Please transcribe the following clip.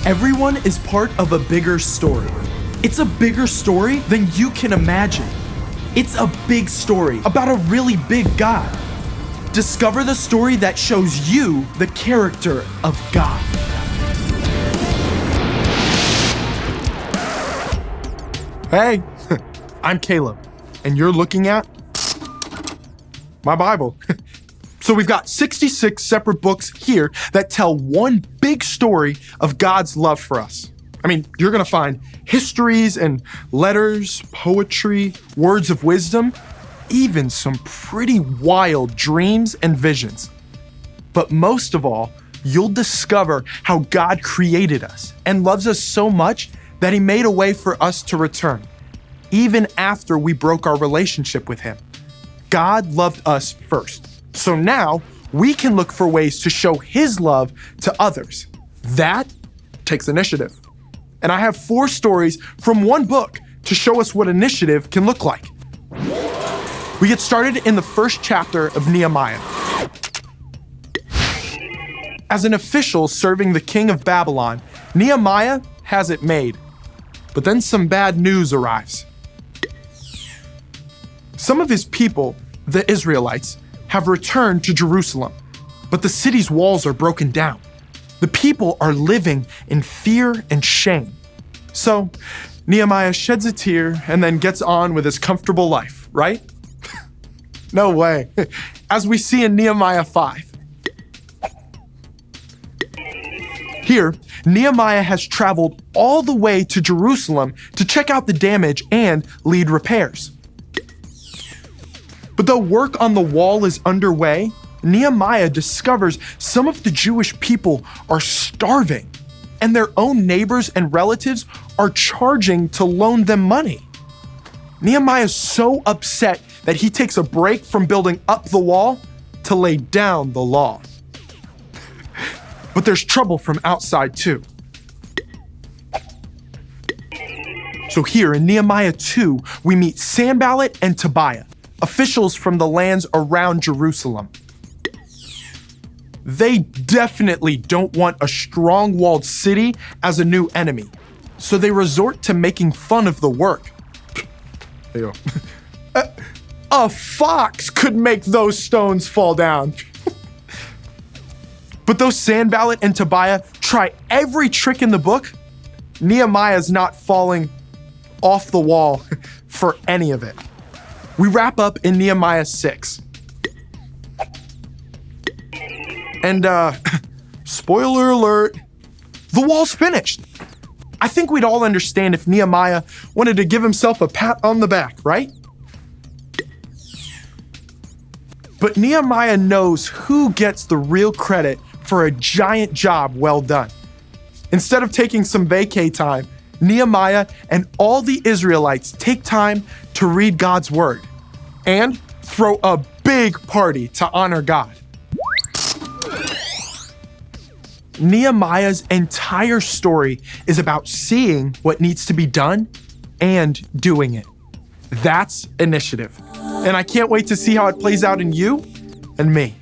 Everyone is part of a bigger story. It's a bigger story than you can imagine. It's a big story about a really big God. Discover the story that shows you the character of God. Hey, I'm Caleb, and you're looking at my Bible. So we've got 66 separate books here that tell one big story of God's love for us. I mean, you're gonna find histories and letters, poetry, words of wisdom, even some pretty wild dreams and visions. But most of all, you'll discover how God created us and loves us so much that He made a way for us to return, even after we broke our relationship with Him. God loved us first. So now we can look for ways to show His love to others. That takes initiative. And I have 4 stories from one book to show us what initiative can look like. We get started in the first chapter of Nehemiah. As an official serving the king of Babylon, Nehemiah has it made. But then some bad news arrives. Some of his people, the Israelites, have returned to Jerusalem, but the city's walls are broken down. The people are living in fear and shame. So Nehemiah sheds a tear and then gets on with his comfortable life, right? No way. As we see in Nehemiah 5. Here, Nehemiah has traveled all the way to Jerusalem to check out the damage and lead repairs. But though work on the wall is underway, Nehemiah discovers some of the Jewish people are starving, and their own neighbors and relatives are charging to loan them money. Nehemiah is so upset that he takes a break from building up the wall to lay down the law. But there's trouble from outside too. So here in Nehemiah 2, we meet Sanballat and Tobiah, officials from the lands around Jerusalem. They definitely don't want a strong-walled city as a new enemy, so they resort to making fun of the work. There you go. A fox could make those stones fall down. But though Sanballat and Tobiah try every trick in the book, Nehemiah's not falling off the wall for any of it. We wrap up in Nehemiah 6. And spoiler alert, the wall's finished. I think we'd all understand if Nehemiah wanted to give himself a pat on the back, right? But Nehemiah knows who gets the real credit for a giant job well done. Instead of taking some vacay time, Nehemiah and all the Israelites take time to read God's word and throw a big party to honor God. Nehemiah's entire story is about seeing what needs to be done and doing it. That's initiative. And I can't wait to see how it plays out in you and me.